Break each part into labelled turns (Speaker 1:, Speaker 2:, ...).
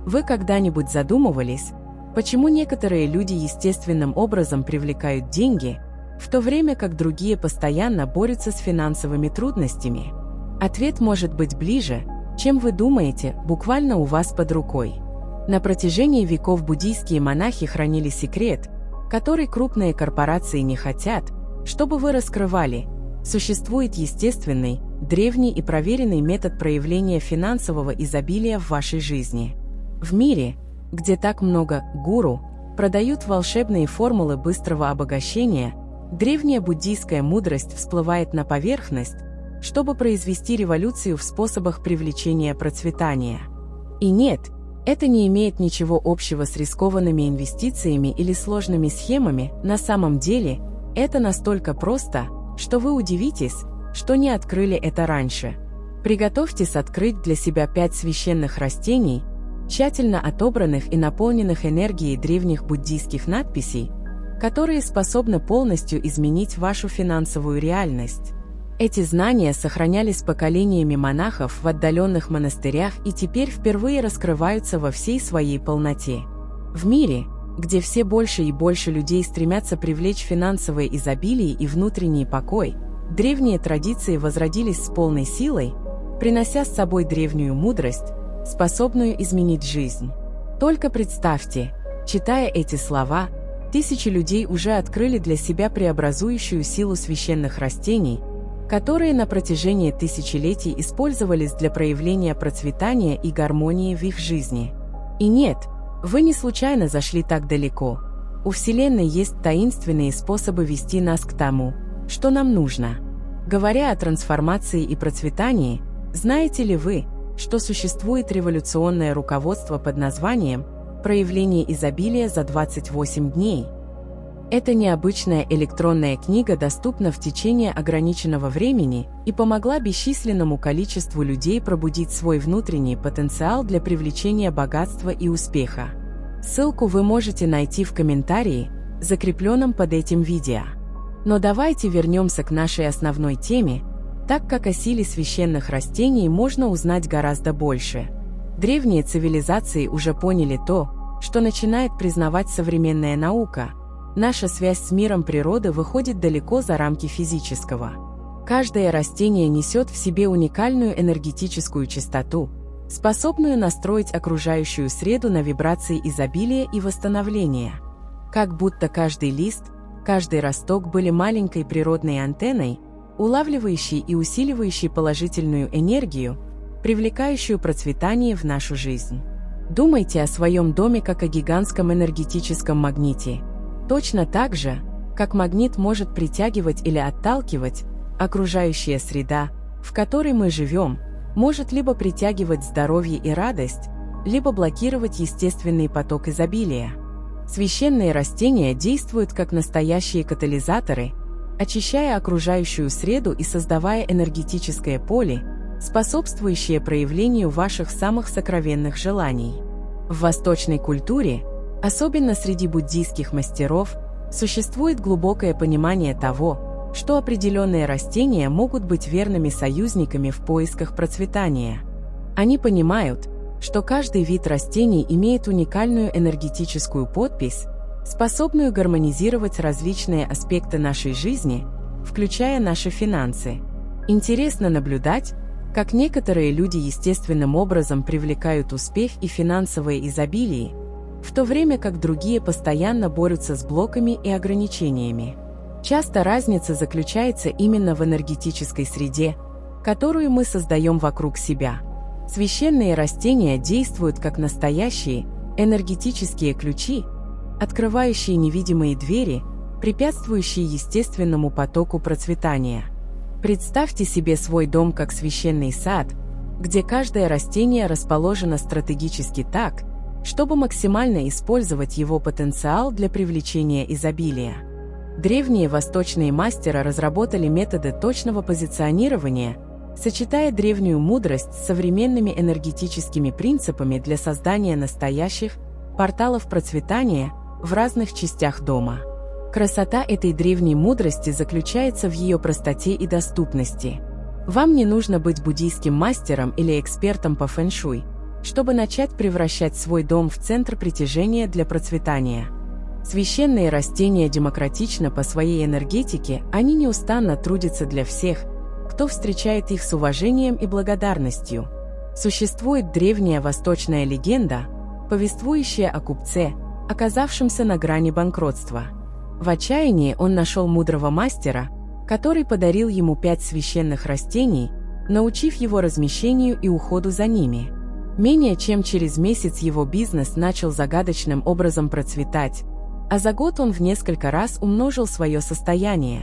Speaker 1: Вы когда-нибудь задумывались, почему некоторые люди естественным образом привлекают деньги, в то время как другие постоянно борются с финансовыми трудностями? Ответ может быть ближе, чем вы думаете, буквально у вас под рукой. На протяжении веков буддийские монахи хранили секрет, который крупные корпорации не хотят, чтобы вы раскрывали. Существует естественный, древний и проверенный метод проявления финансового изобилия в вашей жизни. В мире, где так много гуру продают волшебные формулы быстрого обогащения, древняя буддийская мудрость всплывает на поверхность, чтобы произвести революцию в способах привлечения процветания. И нет, это не имеет ничего общего с рискованными инвестициями или сложными схемами, на самом деле, это настолько просто, что вы удивитесь, что не открыли это раньше. Приготовьтесь открыть для себя 5 священных растений, тщательно отобранных и наполненных энергией древних буддийских надписей, которые способны полностью изменить вашу финансовую реальность. Эти знания сохранялись поколениями монахов в отдаленных монастырях и теперь впервые раскрываются во всей своей полноте. В мире, где все больше и больше людей стремятся привлечь финансовое изобилие и внутренний покой, древние традиции возродились с полной силой, принося с собой древнюю мудрость, способную изменить жизнь. Только представьте, читая эти слова, тысячи людей уже открыли для себя преобразующую силу священных растений, которые на протяжении тысячелетий использовались для проявления процветания и гармонии в их жизни. И нет, вы не случайно зашли так далеко. У Вселенной есть таинственные способы вести нас к тому, что нам нужно. Говоря о трансформации и процветании, знаете ли вы, что существует революционное руководство под названием «Проявление изобилия за 28 дней»? Эта необычная электронная книга доступна в течение ограниченного времени и помогла бесчисленному количеству людей пробудить свой внутренний потенциал для привлечения богатства и успеха. Ссылку вы можете найти в комментарии, закрепленном под этим видео. Но давайте вернемся к нашей основной теме, так как о силе священных растений можно узнать гораздо больше. Древние цивилизации уже поняли то, что начинает признавать современная наука. Наша связь с миром природы выходит далеко за рамки физического. Каждое растение несет в себе уникальную энергетическую частоту, способную настроить окружающую среду на вибрации изобилия и восстановления. Как будто каждый лист, каждый росток были маленькой природной антенной, улавливающей и усиливающей положительную энергию, привлекающую процветание в нашу жизнь. Думайте о своем доме как о гигантском энергетическом магните. Точно так же, как магнит может притягивать или отталкивать, окружающая среда, в которой мы живем, может либо притягивать здоровье и радость, либо блокировать естественный поток изобилия. Священные растения действуют как настоящие катализаторы, очищая окружающую среду и создавая энергетическое поле, способствующее проявлению ваших самых сокровенных желаний. В восточной культуре, особенно среди буддийских мастеров, существует глубокое понимание того, что определенные растения могут быть верными союзниками в поисках процветания. Они понимают, что каждый вид растений имеет уникальную энергетическую подпись, способную гармонизировать различные аспекты нашей жизни, включая наши финансы. Интересно наблюдать, как некоторые люди естественным образом привлекают успех и финансовое изобилие, в то время как другие постоянно борются с блоками и ограничениями. Часто разница заключается именно в энергетической среде, которую мы создаем вокруг себя. Священные растения действуют как настоящие энергетические ключи, открывающие невидимые двери, препятствующие естественному потоку процветания. Представьте себе свой дом как священный сад, где каждое растение расположено стратегически так, чтобы максимально использовать его потенциал для привлечения изобилия. Древние восточные мастеры разработали методы точного позиционирования, сочетая древнюю мудрость с современными энергетическими принципами для создания настоящих порталов процветания в разных частях дома. Красота этой древней мудрости заключается в ее простоте и доступности. Вам не нужно быть буддийским мастером или экспертом по фэн-шуй, чтобы начать превращать свой дом в центр притяжения для процветания. Священные растения демократичны по своей энергетике, они неустанно трудятся для всех, кто встречает их с уважением и благодарностью. Существует древняя восточная легенда, повествующая о купце, оказавшемся на грани банкротства. В отчаянии он нашел мудрого мастера, который подарил ему 5 священных растений, научив его размещению и уходу за ними. Менее чем через месяц его бизнес начал загадочным образом процветать, а за год он в несколько раз умножил свое состояние.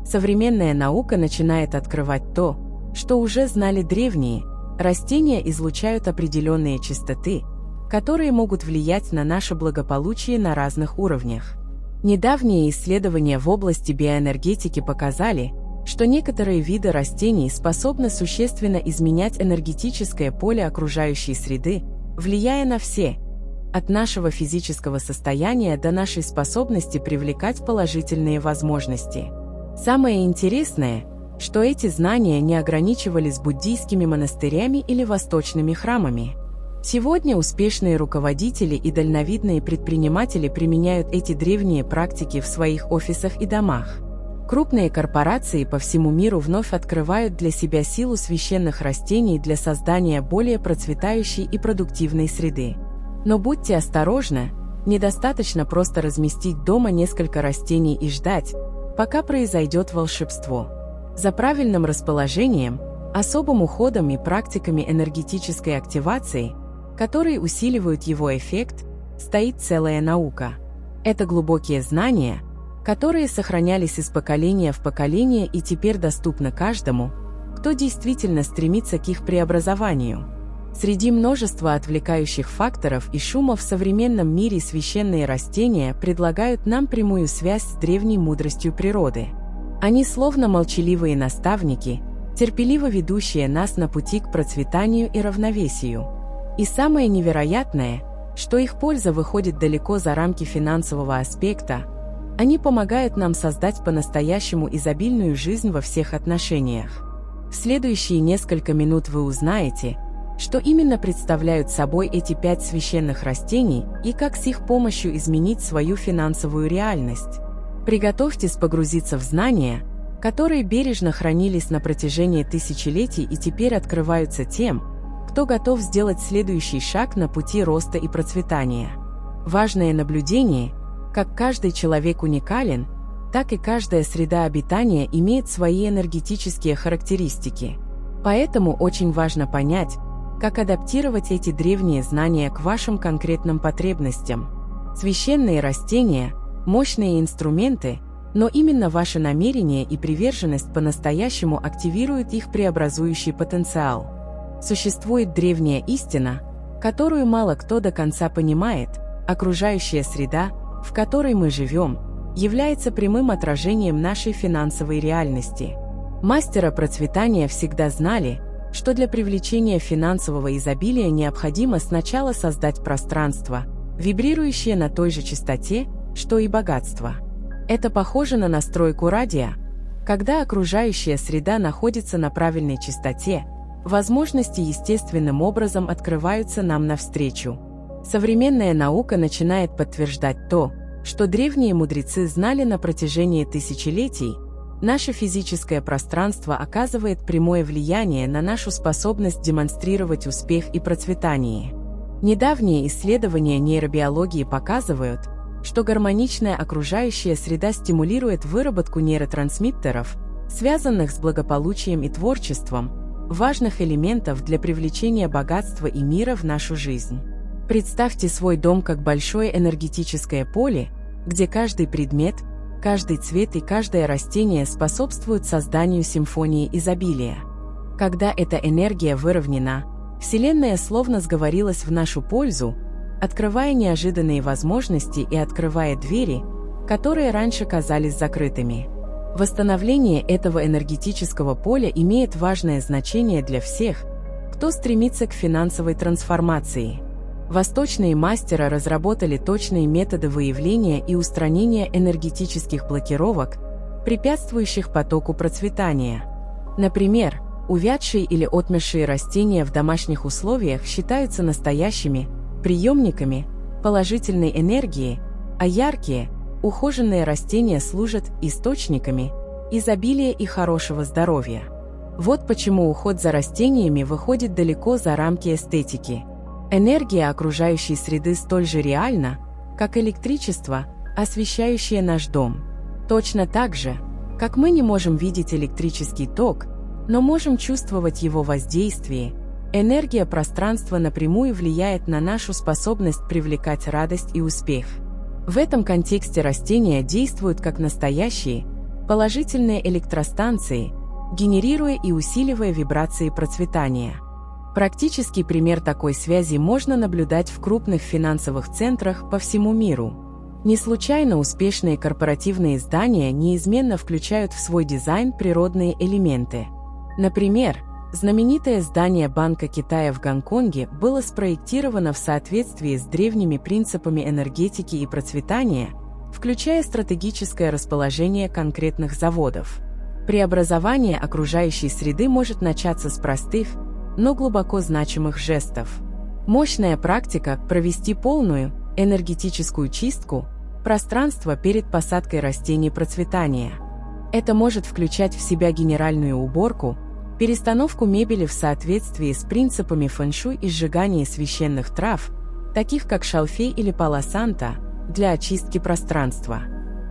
Speaker 1: Современная наука начинает открывать то, что уже знали древние. Растения излучают определенные частоты, которые могут влиять на наше благополучие на разных уровнях. Недавние исследования в области биоэнергетики показали, что некоторые виды растений способны существенно изменять энергетическое поле окружающей среды, влияя на все, от нашего физического состояния до нашей способности привлекать положительные возможности. Самое интересное, что эти знания не ограничивались буддийскими монастырями или восточными храмами. Сегодня успешные руководители и дальновидные предприниматели применяют эти древние практики в своих офисах и домах. Крупные корпорации по всему миру вновь открывают для себя силу священных растений для создания более процветающей и продуктивной среды. Но будьте осторожны, недостаточно просто разместить дома несколько растений и ждать, пока произойдет волшебство. За правильным расположением, особым уходом и практиками энергетической активации, которые усиливают его эффект, стоит целая наука. Это глубокие знания, которые сохранялись из поколения в поколение и теперь доступны каждому, кто действительно стремится к их преобразованию. Среди множества отвлекающих факторов и шума в современном мире священные растения предлагают нам прямую связь с древней мудростью природы. Они словно молчаливые наставники, терпеливо ведущие нас на пути к процветанию и равновесию. И самое невероятное, что их польза выходит далеко за рамки финансового аспекта. Они помогают нам создать по-настоящему изобильную жизнь во всех отношениях. В следующие несколько минут вы узнаете, что именно представляют собой эти 5 священных растений и как с их помощью изменить свою финансовую реальность. Приготовьтесь погрузиться в знания, которые бережно хранились на протяжении тысячелетий и теперь открываются тем, кто готов сделать следующий шаг на пути роста и процветания. Важное наблюдение: как каждый человек уникален, так и каждая среда обитания имеет свои энергетические характеристики. Поэтому очень важно понять, как адаптировать эти древние знания к вашим конкретным потребностям. Священные растения – мощные инструменты, но именно ваше намерение и приверженность по-настоящему активируют их преобразующий потенциал. Существует древняя истина, которую мало кто до конца понимает: окружающая среда, в которой мы живем, является прямым отражением нашей финансовой реальности. Мастера процветания всегда знали, что для привлечения финансового изобилия необходимо сначала создать пространство, вибрирующее на той же частоте, что и богатство. Это похоже на настройку радио. Когда окружающая среда находится на правильной частоте, возможности естественным образом открываются нам навстречу. Современная наука начинает подтверждать то, что древние мудрецы знали на протяжении тысячелетий. Наше физическое пространство оказывает прямое влияние на нашу способность демонстрировать успех и процветание. Недавние исследования нейробиологии показывают, что гармоничная окружающая среда стимулирует выработку нейротрансмиттеров, связанных с благополучием и творчеством, важных элементов для привлечения богатства и мира в нашу жизнь. Представьте свой дом как большое энергетическое поле, где каждый предмет, каждый цвет и каждое растение способствуют созданию симфонии изобилия. Когда эта энергия выровнена, Вселенная словно сговорилась в нашу пользу, открывая неожиданные возможности и открывая двери, которые раньше казались закрытыми. Восстановление этого энергетического поля имеет важное значение для всех, кто стремится к финансовой трансформации. Восточные мастера разработали точные методы выявления и устранения энергетических блокировок, препятствующих потоку процветания. Например, Увядшие или отмершие растения в домашних условиях считаются настоящими приемниками положительной энергии, а яркие, ухоженные растения служат источниками изобилия и хорошего здоровья. Вот почему уход за растениями выходит далеко за рамки эстетики. Энергия окружающей среды столь же реальна, как электричество, освещающее наш дом. Точно так же, как мы не можем видеть электрический ток, но можем чувствовать его воздействие, энергия пространства напрямую влияет на нашу способность привлекать радость и успех. В этом контексте растения действуют как настоящие, положительные электростанции, генерируя и усиливая вибрации процветания. Практический пример такой связи можно наблюдать в крупных финансовых центрах по всему миру. Не случайно успешные корпоративные здания неизменно включают в свой дизайн природные элементы. Например, знаменитое здание Банка Китая в Гонконге было спроектировано в соответствии с древними принципами энергетики и процветания, включая стратегическое расположение конкретных заводов. Преобразование окружающей среды может начаться с простых, но глубоко значимых жестов. Мощная практика – провести полную энергетическую чистку пространства перед посадкой растений процветания. Это может включать в себя генеральную уборку, перестановку мебели в соответствии с принципами фэн-шуй и сжигание священных трав, таких как шалфей или пало-санто, для очистки пространства.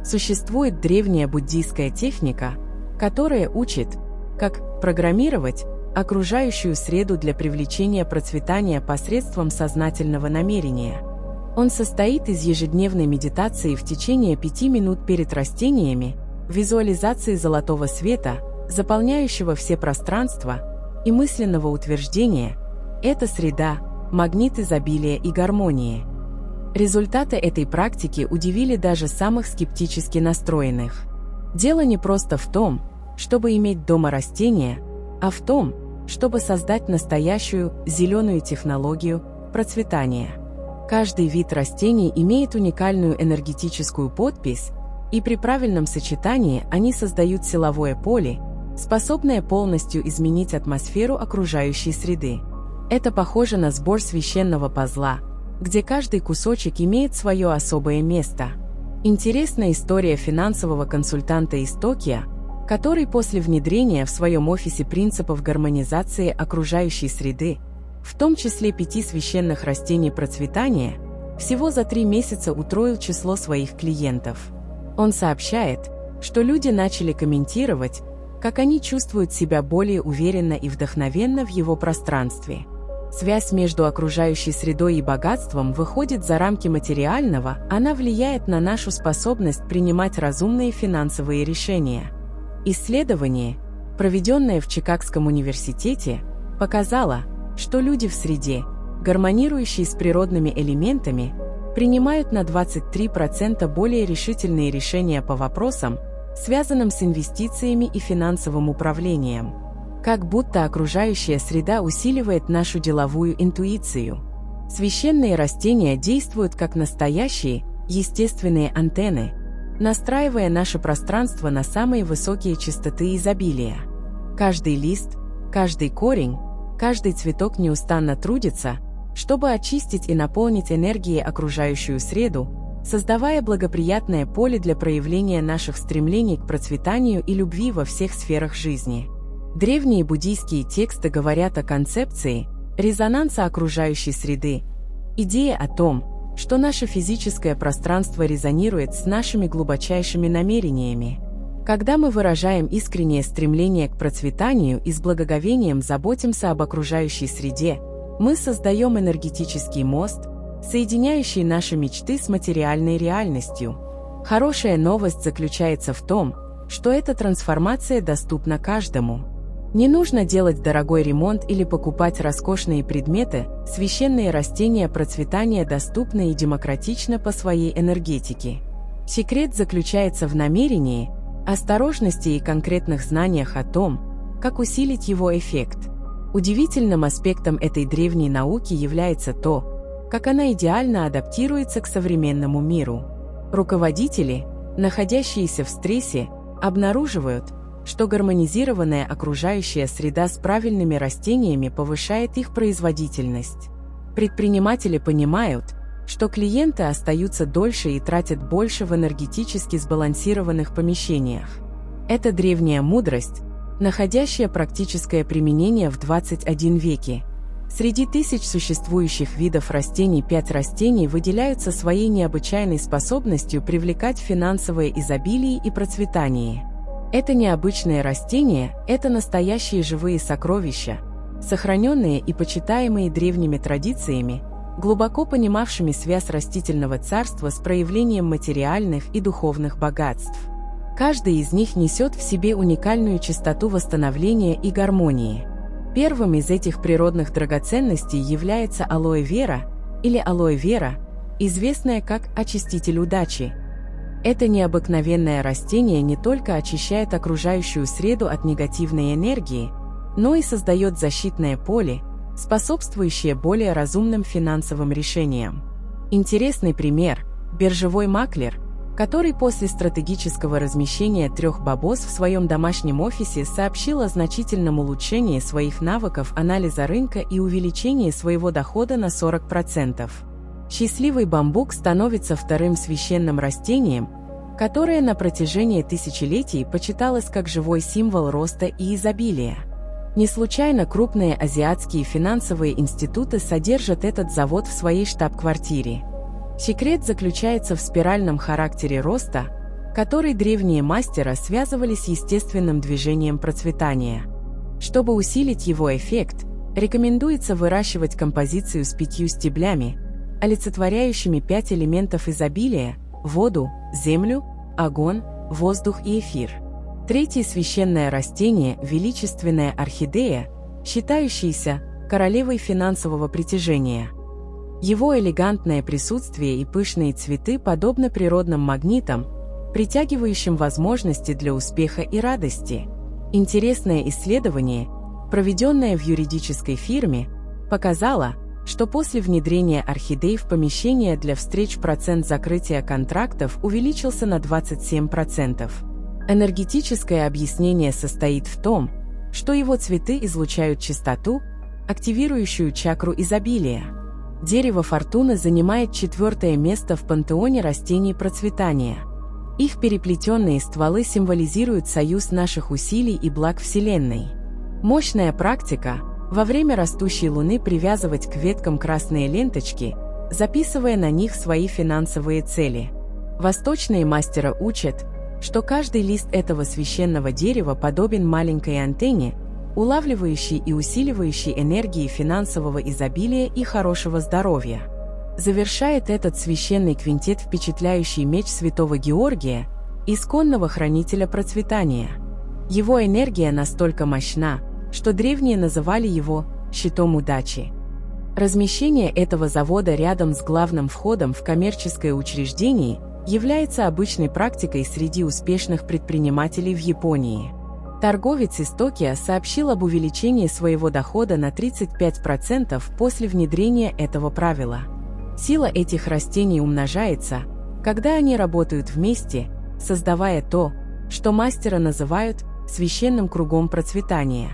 Speaker 1: Существует древняя буддийская техника, которая учит, как программировать окружающую среду для привлечения процветания посредством сознательного намерения. Он состоит из ежедневной медитации в течение 5 минут перед растениями, визуализации золотого света, заполняющего все пространства, и мысленного утверждения «это среда, магнит изобилия и гармонии». Результаты этой практики удивили даже самых скептически настроенных. Дело не просто в том, чтобы иметь дома растения, а в том, чтобы создать настоящую зеленую технологию процветания. Каждый вид растений имеет уникальную энергетическую подпись, и при правильном сочетании они создают силовое поле, способное полностью изменить атмосферу окружающей среды. Это похоже на сбор священного пазла, где каждый кусочек имеет свое особое место. Интересная история финансового консультанта из Токио, который после внедрения в своем офисе принципов гармонизации окружающей среды, в том числе 5 священных растений процветания, всего за 3 месяца утроил число своих клиентов. Он сообщает, что люди начали комментировать, как они чувствуют себя более уверенно и вдохновенно в его пространстве. Связь между окружающей средой и богатством выходит за рамки материального, она влияет на нашу способность принимать разумные финансовые решения. Исследование, проведенное в Чикагском университете, показало, что люди в среде, гармонирующей с природными элементами, принимают на 23% более решительные решения по вопросам, связанным с инвестициями и финансовым управлением. Как будто окружающая среда усиливает нашу деловую интуицию. Священные растения действуют как настоящие, естественные антенны, настраивая наше пространство на самые высокие частоты изобилия. Каждый лист, каждый корень, каждый цветок неустанно трудится, чтобы очистить и наполнить энергией окружающую среду, создавая благоприятное поле для проявления наших стремлений к процветанию и любви во всех сферах жизни. Древние буддийские тексты говорят о концепции резонанса окружающей среды, идея о том, что наше физическое пространство резонирует с нашими глубочайшими намерениями. Когда мы выражаем искреннее стремление к процветанию и с благоговением заботимся об окружающей среде, мы создаем энергетический мост, соединяющий наши мечты с материальной реальностью. Хорошая новость заключается в том, что эта трансформация доступна каждому. Не нужно делать дорогой ремонт или покупать роскошные предметы, священные растения процветания доступны и демократичны по своей энергетике. Секрет заключается в намерении, осторожности и конкретных знаниях о том, как усилить его эффект. Удивительным аспектом этой древней науки является то, как она идеально адаптируется к современному миру. Руководители, находящиеся в стрессе, обнаруживают, что гармонизированная окружающая среда с правильными растениями повышает их производительность. Предприниматели понимают, что клиенты остаются дольше и тратят больше в энергетически сбалансированных помещениях. Это древняя мудрость, находящая практическое применение в 21 веке. Среди тысяч существующих видов растений 5 растений выделяются своей необычайной способностью привлекать финансовое изобилие и процветание. Это необычные растения, это настоящие живые сокровища, сохраненные и почитаемые древними традициями, глубоко понимавшими связь растительного царства с проявлением материальных и духовных богатств. Каждый из них несет в себе уникальную чистоту восстановления и гармонии. Первым из этих природных драгоценностей является алоэ вера или алоэ вера, известное как очиститель удачи. Это необыкновенное растение не только очищает окружающую среду от негативной энергии, но и создает защитное поле, способствующее более разумным финансовым решениям. Интересный пример – биржевой маклер, который после стратегического размещения 3 бабос в своем домашнем офисе сообщил о значительном улучшении своих навыков анализа рынка и увеличении своего дохода на 40%. Счастливый бамбук становится вторым священным растением, которое на протяжении тысячелетий почиталось как живой символ роста и изобилия. Не случайно крупные азиатские финансовые институты содержат этот завод в своей штаб-квартире. Секрет заключается в спиральном характере роста, который древние мастера связывали с естественным движением процветания. Чтобы усилить его эффект, рекомендуется выращивать композицию с 5 стеблями, олицетворяющими 5 элементов изобилия – воду, землю, огонь, воздух и эфир. Третье священное растение – величественная орхидея, считающаяся королевой финансового притяжения. Его элегантное присутствие и пышные цветы подобны природным магнитам, притягивающим возможности для успеха и радости. Интересное исследование, проведенное в юридической фирме, показало, что после внедрения орхидей в помещения для встреч процент закрытия контрактов увеличился на 27%. Энергетическое объяснение состоит в том, что его цветы излучают чистоту, активирующую чакру изобилия. Дерево фортуны занимает 4-е место в пантеоне растений процветания. Их переплетенные стволы символизируют союз наших усилий и благ Вселенной. Мощная практика – во время растущей луны привязывать к веткам красные ленточки, записывая на них свои финансовые цели. Восточные мастера учат, что каждый лист этого священного дерева подобен маленькой антенне, улавливающей и усиливающей энергии финансового изобилия и хорошего здоровья. Завершает этот священный квинтет впечатляющий меч святого Георгия, исконного хранителя процветания. Его энергия настолько мощна, что древние называли его «щитом удачи». Размещение этого завода рядом с главным входом в коммерческое учреждение является обычной практикой среди успешных предпринимателей в Японии. Торговец из Токио сообщил об увеличении своего дохода на 35% после внедрения этого правила. Сила этих растений умножается, когда они работают вместе, создавая то, что мастера называют священным кругом процветания.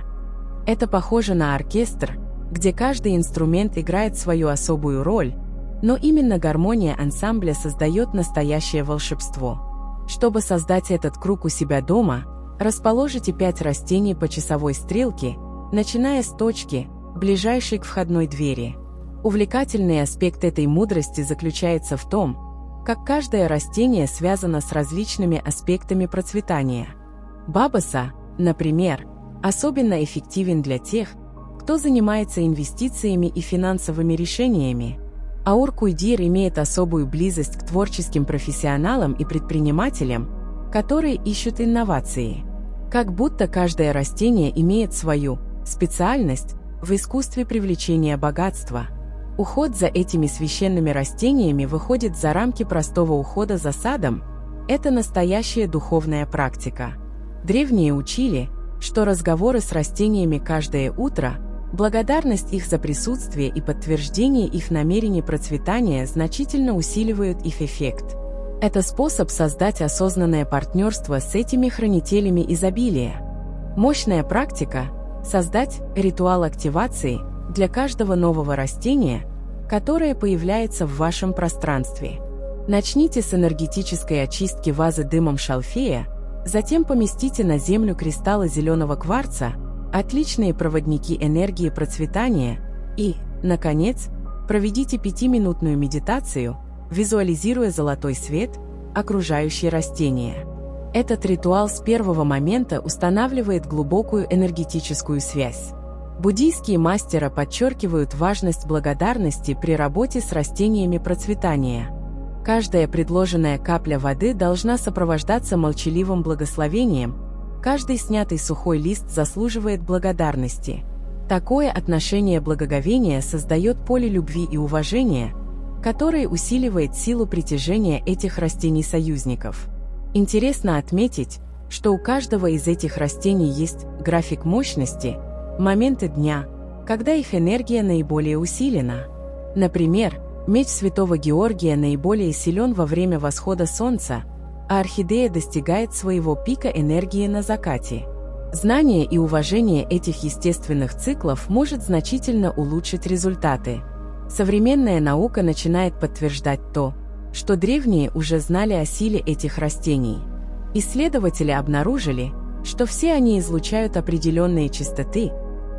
Speaker 1: Это похоже на оркестр, где каждый инструмент играет свою особую роль, но именно гармония ансамбля создает настоящее волшебство. Чтобы создать этот круг у себя дома, расположите 5 растений по часовой стрелке, начиная с точки, ближайшей к входной двери. Увлекательный аспект этой мудрости заключается в том, как каждое растение связано с различными аспектами процветания. Бабоса, например, особенно эффективен для тех, кто занимается инвестициями и финансовыми решениями. Аур-куйдир имеет особую близость к творческим профессионалам и предпринимателям, которые ищут инновации. Как будто каждое растение имеет свою специальность в искусстве привлечения богатства. Уход за этими священными растениями выходит за рамки простого ухода за садом. Это настоящая духовная практика. Древние учили, что разговоры с растениями каждое утро, благодарность их за присутствие и подтверждение их намерений процветания значительно усиливают их эффект. Это способ создать осознанное партнерство с этими хранителями изобилия. Мощная практика – создать ритуал активации для каждого нового растения, которое появляется в вашем пространстве. Начните с энергетической очистки вазы дымом шалфея, затем поместите на землю кристаллы зеленого кварца, отличные проводники энергии процветания, и, наконец, проведите 5-минутную медитацию, визуализируя золотой свет, окружающий растения. Этот ритуал с первого момента устанавливает глубокую энергетическую связь. Буддийские мастера подчеркивают важность благодарности при работе с растениями процветания. Каждая предложенная капля воды должна сопровождаться молчаливым благословением, каждый снятый сухой лист заслуживает благодарности. Такое отношение благоговения создает поле любви и уважения, которое усиливает силу притяжения этих растений-союзников. Интересно отметить, что у каждого из этих растений есть график мощности, моменты дня, когда их энергия наиболее усилена. Например, меч Святого Георгия наиболее силен во время восхода солнца, а орхидея достигает своего пика энергии на закате. Знание и уважение этих естественных циклов может значительно улучшить результаты. Современная наука начинает подтверждать то, что древние уже знали о силе этих растений. Исследователи обнаружили, что все они излучают определенные частоты,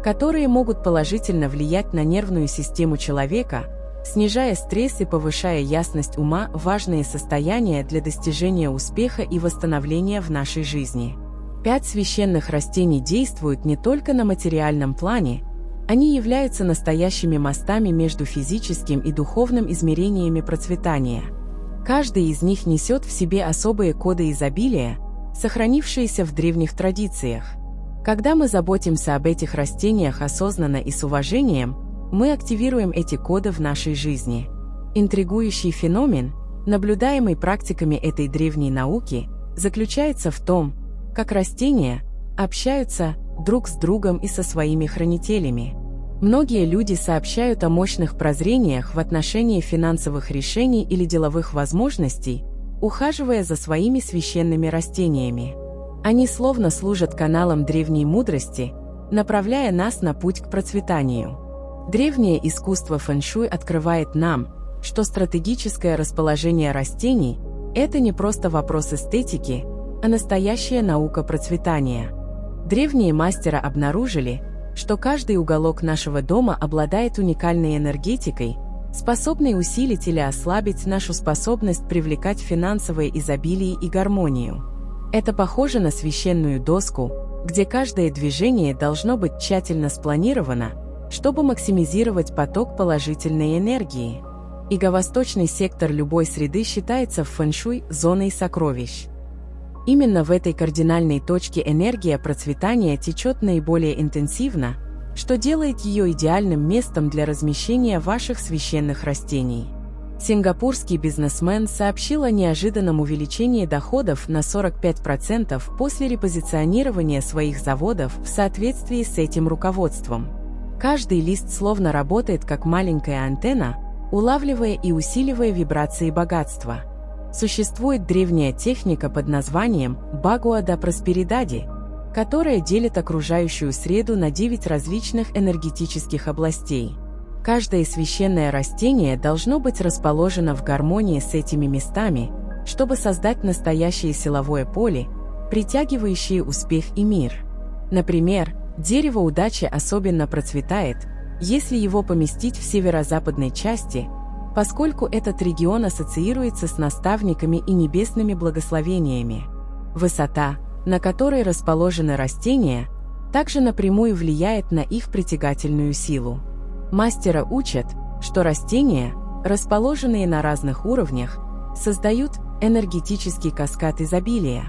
Speaker 1: которые могут положительно влиять на нервную систему человека, снижая стресс и повышая ясность ума, важные состояния для достижения успеха и восстановления в нашей жизни. 5 священных растений действуют не только на материальном плане, они являются настоящими мостами между физическим и духовным измерениями процветания. Каждый из них несет в себе особые коды изобилия, сохранившиеся в древних традициях. Когда мы заботимся об этих растениях осознанно и с уважением, мы активируем эти коды в нашей жизни. Интригующий феномен, наблюдаемый практиками этой древней науки, заключается в том, как растения общаются друг с другом и со своими хранителями. Многие люди сообщают о мощных прозрениях в отношении финансовых решений или деловых возможностей, ухаживая за своими священными растениями. Они словно служат каналом древней мудрости, направляя нас на путь к процветанию. Древнее искусство фэн-шуй открывает нам, что стратегическое расположение растений – это не просто вопрос эстетики, а настоящая наука процветания. Древние мастера обнаружили, что каждый уголок нашего дома обладает уникальной энергетикой, способной усилить или ослабить нашу способность привлекать финансовое изобилие и гармонию. Это похоже на священную доску, где каждое движение должно быть тщательно спланировано, чтобы максимизировать поток положительной энергии. Юго-восточный сектор любой среды считается в фэн-шуй зоной сокровищ. Именно в этой кардинальной точке энергия процветания течет наиболее интенсивно, что делает ее идеальным местом для размещения ваших священных растений. Сингапурский бизнесмен сообщил о неожиданном увеличении доходов на 45% после репозиционирования своих заводов в соответствии с этим руководством. Каждый лист словно работает как маленькая антенна, улавливая и усиливая вибрации богатства. Существует древняя техника под названием «Багуа да Просперидади», которая делит окружающую среду на 9 различных энергетических областей. Каждое священное растение должно быть расположено в гармонии с этими местами, чтобы создать настоящее силовое поле, притягивающее успех и мир. Например, дерево удачи особенно процветает, если его поместить в северо-западной части, поскольку этот регион ассоциируется с наставниками и небесными благословениями. Высота, на которой расположены растения, также напрямую влияет на их притягательную силу. Мастера учат, что растения, расположенные на разных уровнях, создают энергетический каскад изобилия.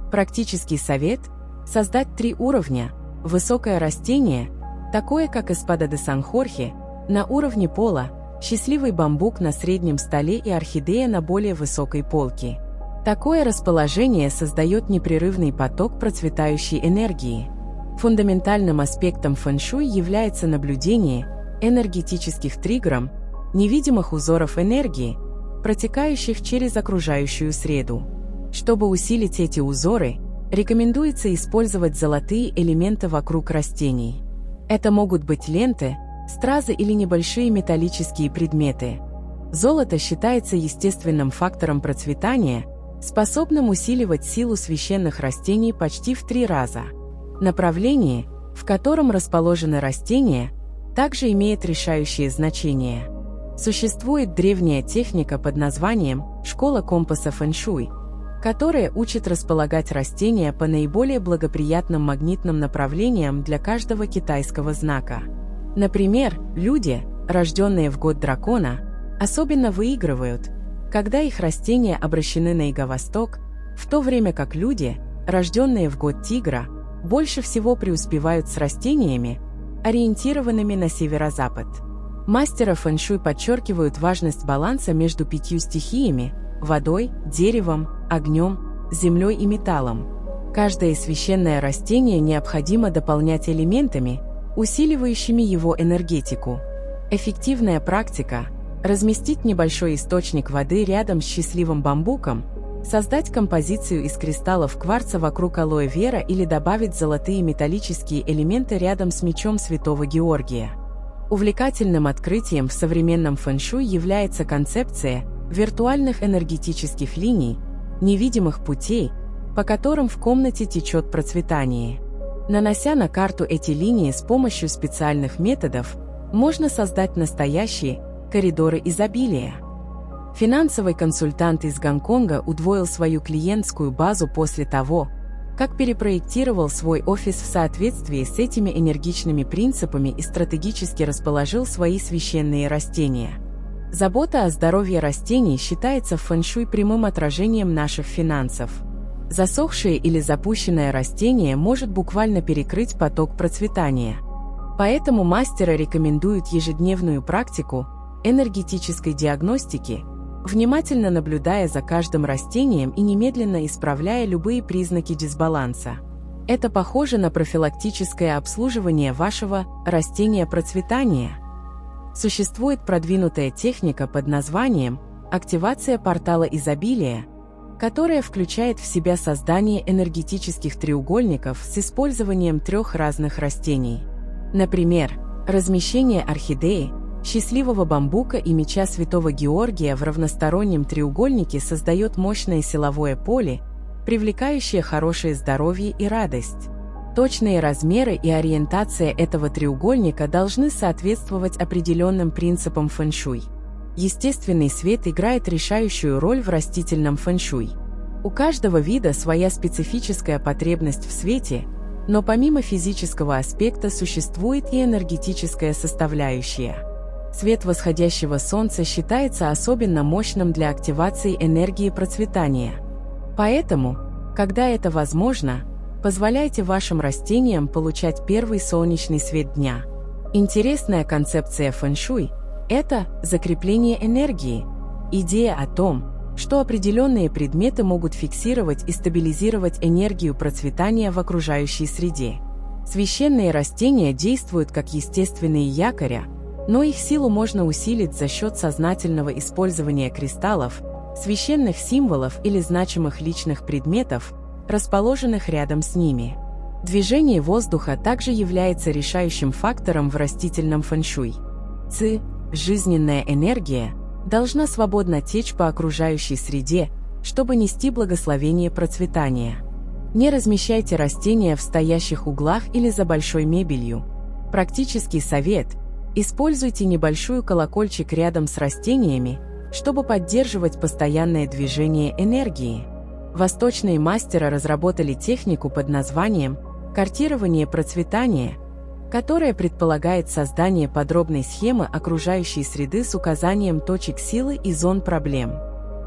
Speaker 1: Практический совет – создать 3 уровня: высокое растение, такое как эспада де Сан-Хорхе, на уровне пола, счастливый бамбук на среднем столе и орхидея на более высокой полке. Такое расположение создает непрерывный поток процветающей энергии. Фундаментальным аспектом фэн-шуй является наблюдение энергетических триггеров, невидимых узоров энергии, протекающих через окружающую среду. Чтобы усилить эти узоры, Рекомендуется использовать золотые элементы вокруг растений. Это могут быть ленты, стразы или небольшие металлические предметы. Золото считается естественным фактором процветания, способным усиливать силу священных растений почти в 3 раза. Направление, в котором расположены растения, также имеет решающее значение. Существует древняя техника под названием «Школа компаса фэн-шуй», которая учит располагать растения по наиболее благоприятным магнитным направлениям для каждого китайского знака. Например, люди, рожденные в год дракона, особенно выигрывают, когда их растения обращены на юго-восток, в то время как люди, рожденные в год тигра, больше всего преуспевают с растениями, ориентированными на северо-запад. Мастера фэн-шуй подчеркивают важность баланса между 5 стихиями – водой, деревом, огнем, землей и металлом. Каждое священное растение необходимо дополнять элементами, усиливающими его энергетику. Эффективная практика – разместить небольшой источник воды рядом с счастливым бамбуком, создать композицию из кристаллов кварца вокруг алоэ вера или добавить золотые металлические элементы рядом с мечом Святого Георгия. Увлекательным открытием в современном фэн-шуй является концепция виртуальных энергетических линий, невидимых путей, по которым в комнате течет процветание. Нанося на карту эти линии с помощью специальных методов, можно создать настоящие коридоры изобилия. Финансовый консультант из Гонконга удвоил свою клиентскую базу после того, как перепроектировал свой офис в соответствии с этими энергичными принципами и стратегически расположил свои священные растения. Забота о здоровье растений считается в фэн-шуй прямым отражением наших финансов. Засохшее или запущенное растение может буквально перекрыть поток процветания. Поэтому мастеры рекомендуют ежедневную практику энергетической диагностики, внимательно наблюдая за каждым растением и немедленно исправляя любые признаки дисбаланса. Это похоже на профилактическое обслуживание вашего растения процветания. Существует продвинутая техника под названием «активация портала изобилия», которая включает в себя создание энергетических треугольников с использованием 3 разных растений. Например, размещение орхидеи, счастливого бамбука и меча Святого Георгия в равностороннем треугольнике создает мощное силовое поле, привлекающее хорошее здоровье и радость. Точные размеры и ориентация этого треугольника должны соответствовать определенным принципам фэн-шуй. Естественный свет играет решающую роль в растительном фэн-шуй. У каждого вида своя специфическая потребность в свете, но помимо физического аспекта существует и энергетическая составляющая. Свет восходящего солнца считается особенно мощным для активации энергии процветания. Поэтому, когда это возможно, позволяйте вашим растениям получать первый солнечный свет дня. Интересная концепция фэн-шуй – это закрепление энергии, идея о том, что определенные предметы могут фиксировать и стабилизировать энергию процветания в окружающей среде. Священные растения действуют как естественные якоря, но их силу можно усилить за счет сознательного использования кристаллов, священных символов или значимых личных предметов, расположенных рядом с ними. Движение воздуха также является решающим фактором в растительном фэн-шуй. Ци, жизненная энергия, должна свободно течь по окружающей среде, чтобы нести благословение процветания. Не размещайте растения в стоящих углах или за большой мебелью. Практический совет – используйте небольшой колокольчик рядом с растениями, чтобы поддерживать постоянное движение энергии. Восточные мастеры разработали технику под названием «картирование процветания», которая предполагает создание подробной схемы окружающей среды с указанием точек силы и зон проблем.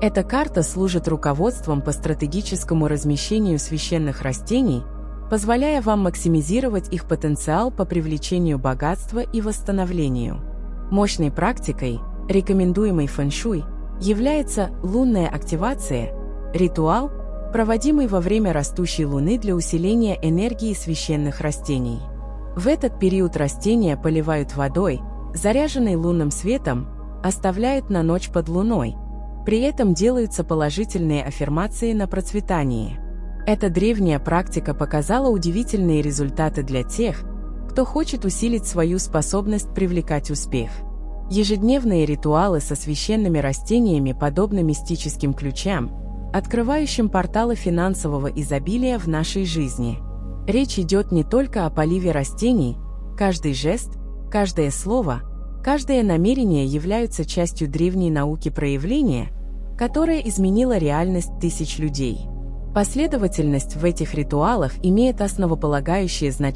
Speaker 1: Эта карта служит руководством по стратегическому размещению священных растений, позволяя вам максимизировать их потенциал по привлечению богатства и восстановлению. Мощной практикой, рекомендуемой фэн-шуй, является лунная активация, ритуал, проводимый во время растущей луны для усиления энергии священных растений. В этот период растения поливают водой, заряженной лунным светом, оставляют на ночь под луной. При этом делаются положительные аффирмации на процветание. Эта древняя практика показала удивительные результаты для тех, кто хочет усилить свою способность привлекать успех. Ежедневные ритуалы со священными растениями подобны мистическим ключам, открывающим порталы финансового изобилия в нашей жизни. Речь идет не только о поливе растений, каждый жест, каждое слово, каждое намерение являются частью древней науки проявления, которая изменила реальность тысяч людей. Последовательность в этих ритуалах имеет основополагающее значение.